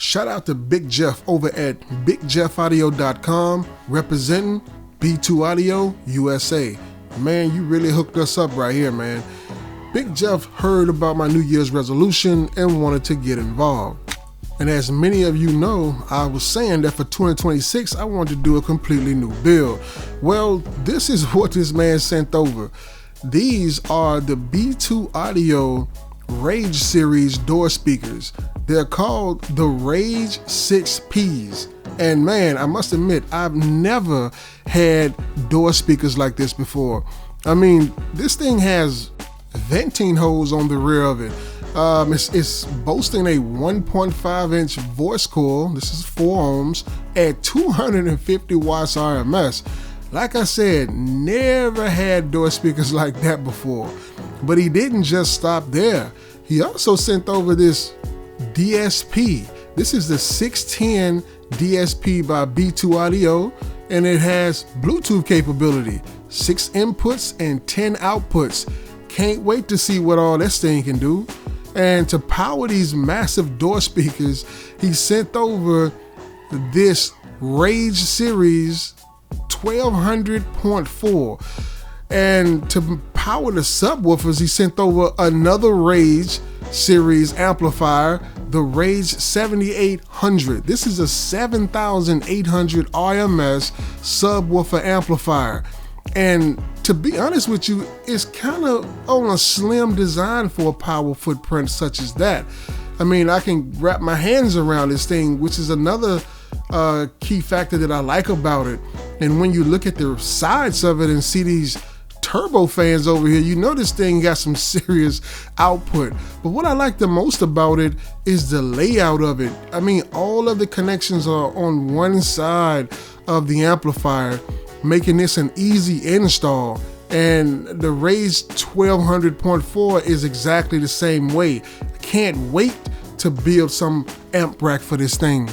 Shout out to Big Jeff over at bigjeffaudio.com, representing B2 Audio USA. Man, you really hooked us up right here, man. Big Jeff heard about my New Year's resolution and wanted to get involved. And as many of you know, I was saying that for 2026, I wanted to do a completely new build. Well, this is what this man sent over. These are the B2 Audio Rage series door speakers. They're called the Rage 6Ps. And man, I must admit, I've never had door speakers like this before. I mean, this thing has venting holes on the rear of it. It's boasting a 1.5-inch voice coil. This is 4 ohms at 250 watts RMS. Like I said, never had door speakers like that before. But he didn't just stop there. He also sent over this DSP. This is the 610 DSP by B2 Audio, and it has Bluetooth capability, 6 inputs and 10 outputs. Can't wait to see what all this thing can do. And to power these massive door speakers, he sent over this Rage series 1200.4. And to power the subwoofers, he sent over another Rage series amplifier, the Rage 7800. This is a 7800 RMS subwoofer amplifier. And to be honest with you, it's kind of on a slim design for a power footprint such as that. I mean, I can wrap my hands around this thing, which is another key factor that I like about it. And when you look at the sides of it and see these turbo fans over here, you know this thing got some serious output. But what I like the most about it is the layout of it. I mean, all of the connections are on one side of the amplifier, making this an easy install. And the Rage 1200.4 is exactly the same way. Can't wait to build some amp rack for this thing.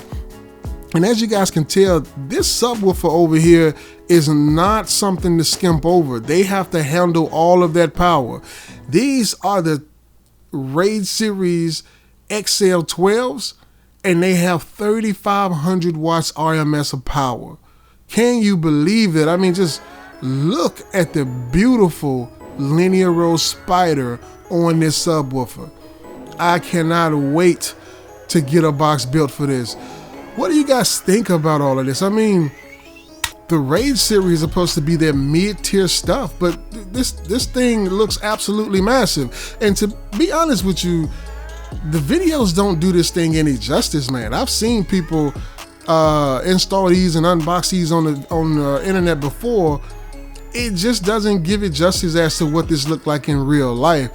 And as you guys can tell, this subwoofer over here is not something to skimp over. They have to handle all of that power. These are the Rage Series XL12s, and they have 3,500 watts RMS of power. Can you believe it? I mean, just look at the beautiful linear row spider on this subwoofer. I cannot wait to get a box built for this. What do you guys think about all of this? I mean, the Rage series is supposed to be their mid-tier stuff, but this thing looks absolutely massive. And to be honest with you, the videos don't do this thing any justice, man. I've seen people install these and unbox these on the internet before. It just doesn't give it justice as to what this looked like in real life.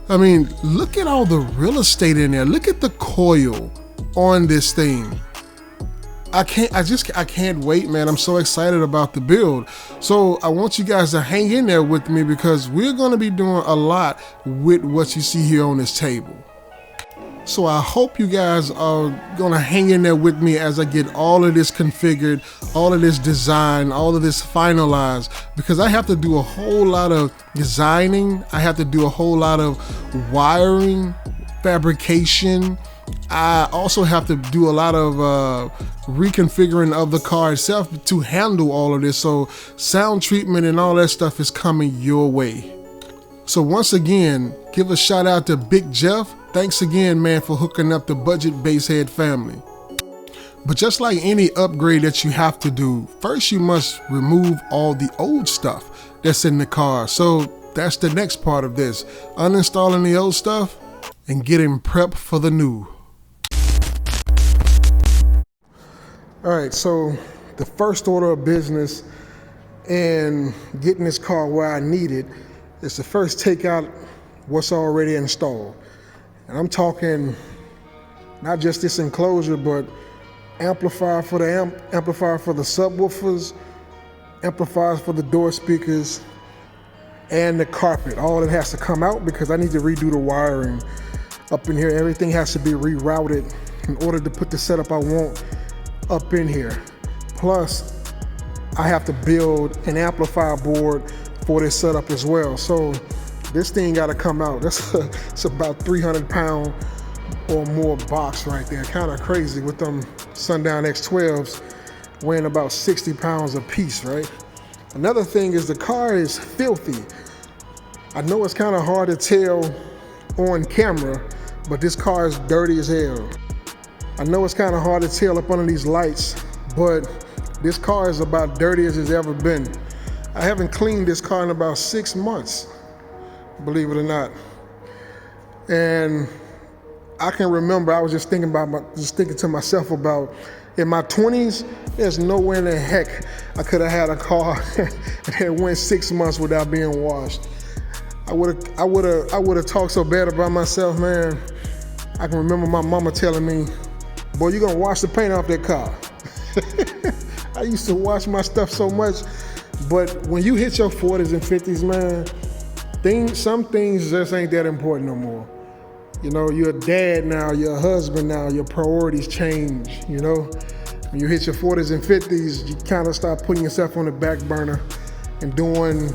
I mean, look at all the real estate in there. Look at the coil on this thing. I can't wait, man. I'm so excited about the build. So I want you guys to hang in there with me, because we're going to be doing a lot with what you see here on this table. So I hope you guys are going to hang in there with me as I get all of this configured, all of this design, all of this finalized, because I have to do a whole lot of designing. I have to do a whole lot of wiring, fabrication. I also have to do a lot of reconfiguring of the car itself to handle all of this. So sound treatment and all that stuff is coming your way. So once again, give a shout out to Big Jeff. Thanks again, man, for hooking up the Budget Basshead family. But just like any upgrade that you have to do, first you must remove all the old stuff that's in the car. So that's the next part of this. Uninstalling the old stuff and getting prepped for the new. All right, so the first order of business in getting this car where I need it is to first take out what's already installed. And I'm talking not just this enclosure, but amplifier for the amplifier for the subwoofers, amplifiers for the door speakers, and the carpet. All that has to come out because I need to redo the wiring up in here. Everything has to be rerouted in order to put the setup I want up in here. Plus, I have to build an amplifier board for this setup as well. So this thing got to come out. It's about 300-pound or more box right there. Kind of crazy with them Sundown X12s weighing about 60 pounds a piece, right? Another thing is the car is filthy. I know it's kind of hard to tell on camera, but this car is dirty as hell. I know it's kind of hard to tell up under these lights, but this car is about dirty as it's ever been. I haven't cleaned this car in about 6 months, believe it or not. And I can remember I was just thinking to myself about, in my 20s, there's no way in the heck I could have had a car that went 6 months without being washed. I would have talked so bad about myself, man. I can remember my mama telling me, boy, you gonna wash the paint off that car. I used to wash my stuff so much, but when you hit your 40s and 50s, man, some things just ain't that important no more. You know, you're a dad now, you're a husband now, your priorities change, you know? When you hit your 40s and 50s, you kind of start putting yourself on the back burner and doing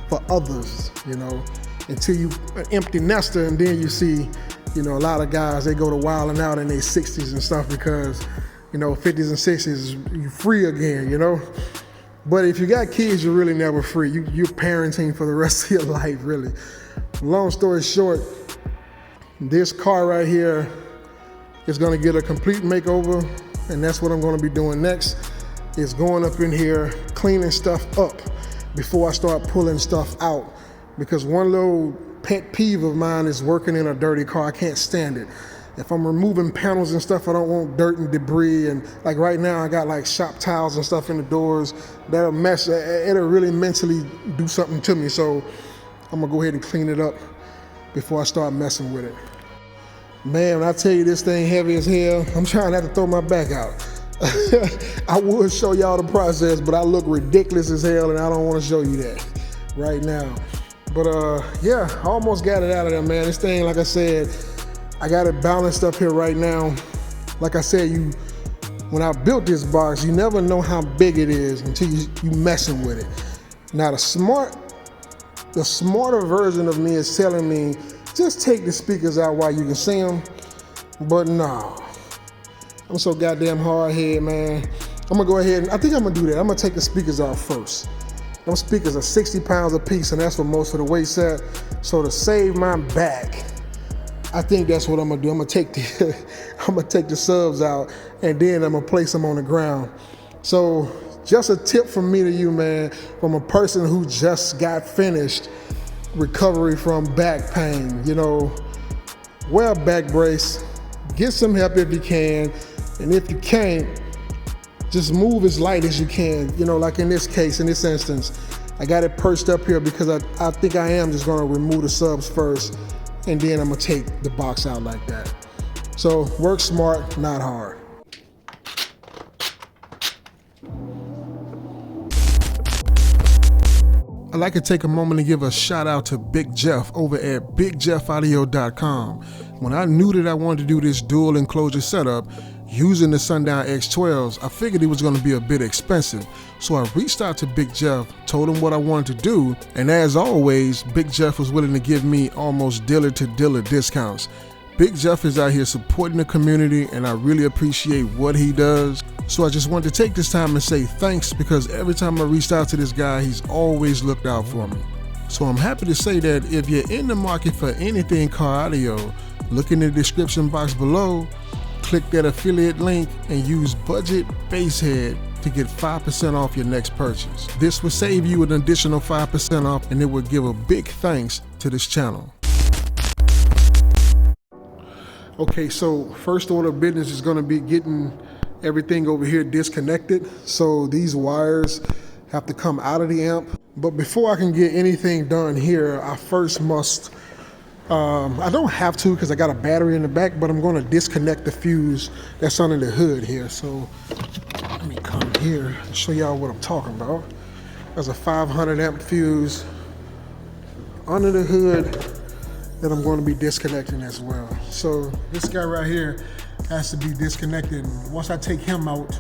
for others, you know, until you an empty nester, and then you see, you know, a lot of guys, they go to wilding out in their 60s and stuff because, you know, 50s and 60s, you free again, you know? But if you got kids, you're really never free. You're parenting for the rest of your life, really. Long story short, this car right here is gonna get a complete makeover, and that's what I'm gonna be doing next, is going up in here, cleaning stuff up before I start pulling stuff out. Because one little pet peeve of mine is working in a dirty car. I can't stand it. If I'm removing panels and stuff, I don't want dirt and debris. And like right now, I got like shop towels and stuff in the doors. That'll mess, it'll really mentally do something to me. So I'm gonna go ahead and clean it up before I start messing with it. Man, when I tell you this thing heavy as hell, I'm trying not to throw my back out. I would show y'all the process, but I look ridiculous as hell and I don't wanna show you that right now. But yeah, I almost got it out of there, man. This thing, like I said, I got it balanced up here right now. Like I said, when I built this box, you never know how big it is until you messing with it. Now the smarter version of me is telling me, just take the speakers out while you can see them. But no, I'm so goddamn hard-headed, man. I'm gonna go ahead and, I think I'm gonna do that. I'm gonna take the speakers out first. Those speakers are 60 pounds a piece, and that's for most of the weight set. So to save my back, I think that's what I'm gonna do. I'm gonna take the subs out, and then I'm gonna place them on the ground. So just a tip from me to you, man, from a person who just got finished recovery from back pain. You know, wear a back brace, get some help if you can, and if you can't, just move as light as you can. You know, like in this case, in this instance, I got it perched up here because I think I am just gonna remove the subs first, and then I'm gonna take the box out like that. So work smart, not hard. I'd like to take a moment to give a shout out to Big Jeff over at bigjeffaudio.com. When I knew that I wanted to do this dual enclosure setup using the Sundown X12s, I figured it was going to be a bit expensive. So I reached out to Big Jeff, told him what I wanted to do, and as always, Big Jeff was willing to give me almost dealer to dealer discounts. Big Jeff is out here supporting the community, and I really appreciate what he does. So I just wanted to take this time and say thanks, because every time I reached out to this guy, he's always looked out for me. So I'm happy to say that if you're in the market for anything car audio, look in the description box below, click that affiliate link, and use Budget Basshead to get 5% off your next purchase. This will save you an additional 5% off, and it will give a big thanks to this channel. Okay, so first order of business is going to be getting everything over here disconnected. So these wires have to come out of the amp. But before I can get anything done here, I first must, I don't have to because I got a battery in the back, but I'm going to disconnect the fuse that's under the hood here. So let me come here and show y'all what I'm talking about. There's a 500 amp fuse under the hood that I'm going to be disconnecting as well. So this guy right here has to be disconnected. Once I take him out,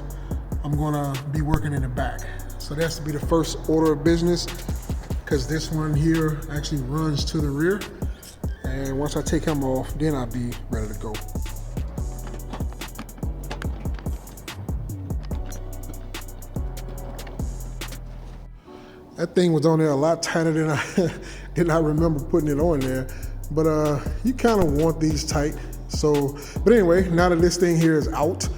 I'm gonna be working in the back. So that has to be the first order of business, because this one here actually runs to the rear. And once I take him off, then I'll be ready to go. That thing was on there a lot tighter than I remember putting it on there. But you kind of want these tight. So, but anyway, now that this thing here is out,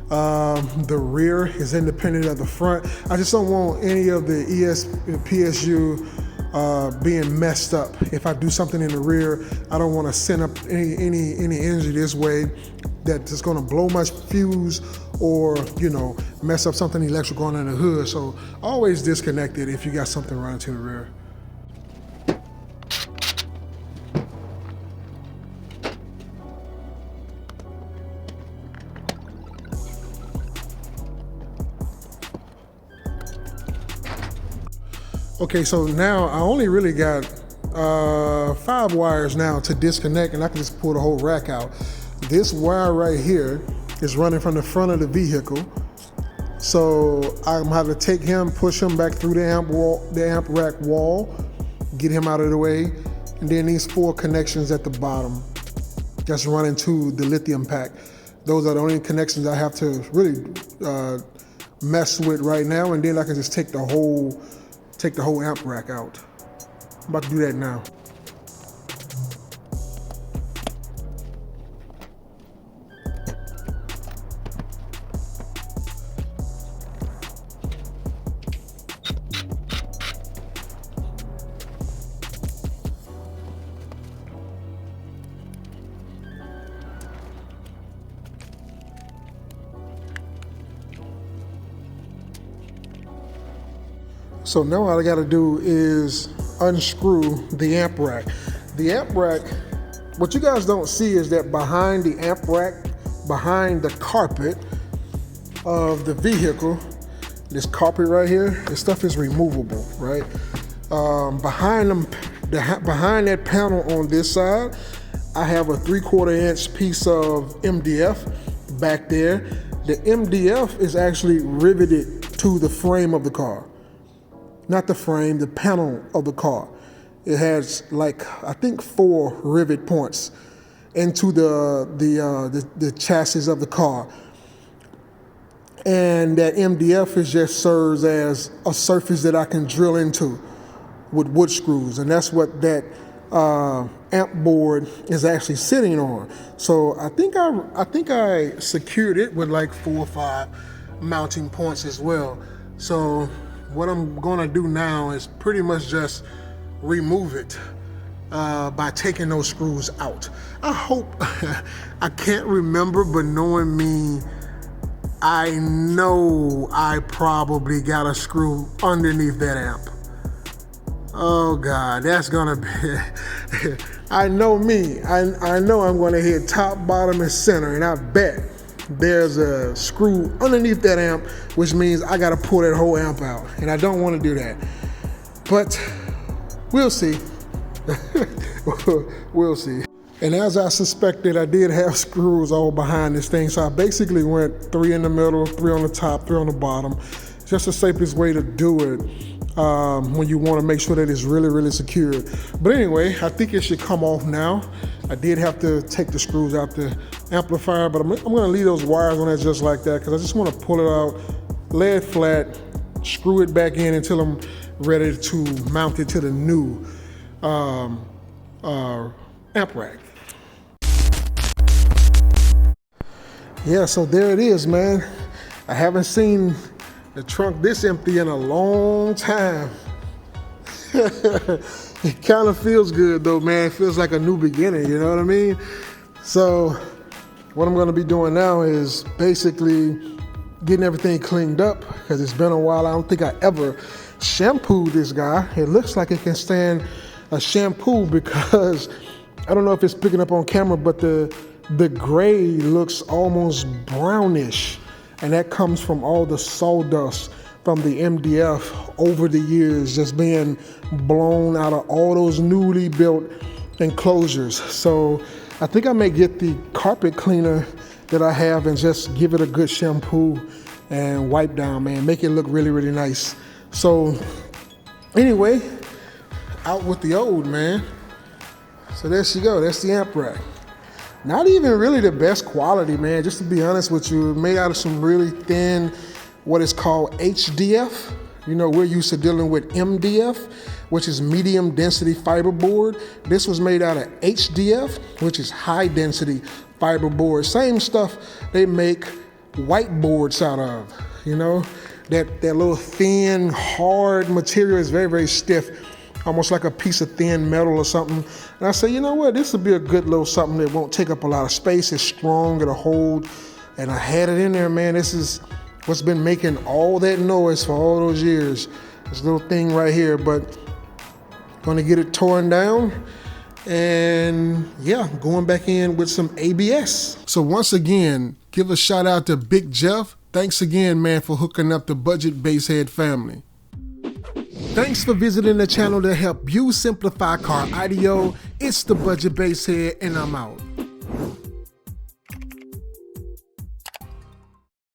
the rear is independent of the front. I just don't want any of the PSU being messed up. If I do something in the rear, I don't want to send up any energy this way that's going to blow my fuse or, you know, mess up something electrical under the hood. So always disconnect it if you got something running to the rear. Okay, so now I only really got 5 wires now to disconnect, and I can just pull the whole rack out. This wire right here is running from the front of the vehicle. So I'm gonna have to take him, push him back through the amp rack wall, get him out of the way. And then these 4 connections at the bottom that's running to the lithium pack. Those are the only connections I have to really mess with right now. And then I can just take the whole amp rack out. I'm about to do that now. So now all I gotta do is unscrew the amp rack. The amp rack, what you guys don't see is that behind the amp rack, behind the carpet of the vehicle, this carpet right here, this stuff is removable, right? Behind that panel on this side, I have a 3/4 inch piece of MDF back there. The MDF is actually riveted to the frame of the car. Not the frame, the panel of the car. It has like, I think 4 rivet points into the chassis of the car. And that MDF just serves as a surface that I can drill into with wood screws. And that's what that amp board is actually sitting on. So I think I secured it with like 4 or 5 mounting points as well. So what I'm gonna do now is pretty much just remove it by taking those screws out. I hope, I can't remember, but knowing me, I know I probably got a screw underneath that amp. Oh God, that's gonna be, I know me, I know I'm gonna hit top, bottom, and center, and I bet there's a screw underneath that amp, which means I gotta pull that whole amp out, and I don't wanna do that. But we'll see. We'll see. And as I suspected, I did have screws all behind this thing, so I basically went 3 in the middle, 3 on the top, 3 on the bottom. Just the safest way to do it when you wanna make sure that it's really, really secured. But anyway, I think it should come off now. I did have to take the screws out the amplifier, but I'm gonna leave those wires on there just like that because I just wanna pull it out, lay it flat, screw it back in until I'm ready to mount it to the new amp rack. Yeah, so there it is, man. I haven't seen the trunk this empty in a long time. It kind of feels good though, man. It feels like a new beginning, you know what I mean? So what I'm gonna be doing now is basically getting everything cleaned up because it's been a while. I don't think I ever shampooed this guy. It looks like it can stand a shampoo because I don't know if it's picking up on camera, but the gray looks almost brownish, and that comes from all the sawdust from the MDF over the years just being blown out of all those newly built enclosures. So I think I may get the carpet cleaner that I have and just give it a good shampoo and wipe down, man, make it look really, really nice. So anyway, out with the old, man. So there she go, that's the amp rack. Not even really the best quality, man, just to be honest with you. Made out of some really thin, what is called HDF. You know, we're used to dealing with MDF, which is medium density fiberboard. This was made out of HDF, which is high density fiberboard. Same stuff they make whiteboards out of. You know, that little thin, hard material is very, very stiff, almost like a piece of thin metal or something. And I say, you know what, this would be a good little something that won't take up a lot of space. It's strong, it'll hold. And I had it in there, man. This is what's been making all that noise for all those years. This little thing right here, but gonna get it torn down. And yeah, going back in with some ABS. So once again, give a shout out to Big Jeff. Thanks again, man, for hooking up the Budget Basshead family. Thanks for visiting the channel to help you simplify car audio. It's the Budget Basshead, and I'm out.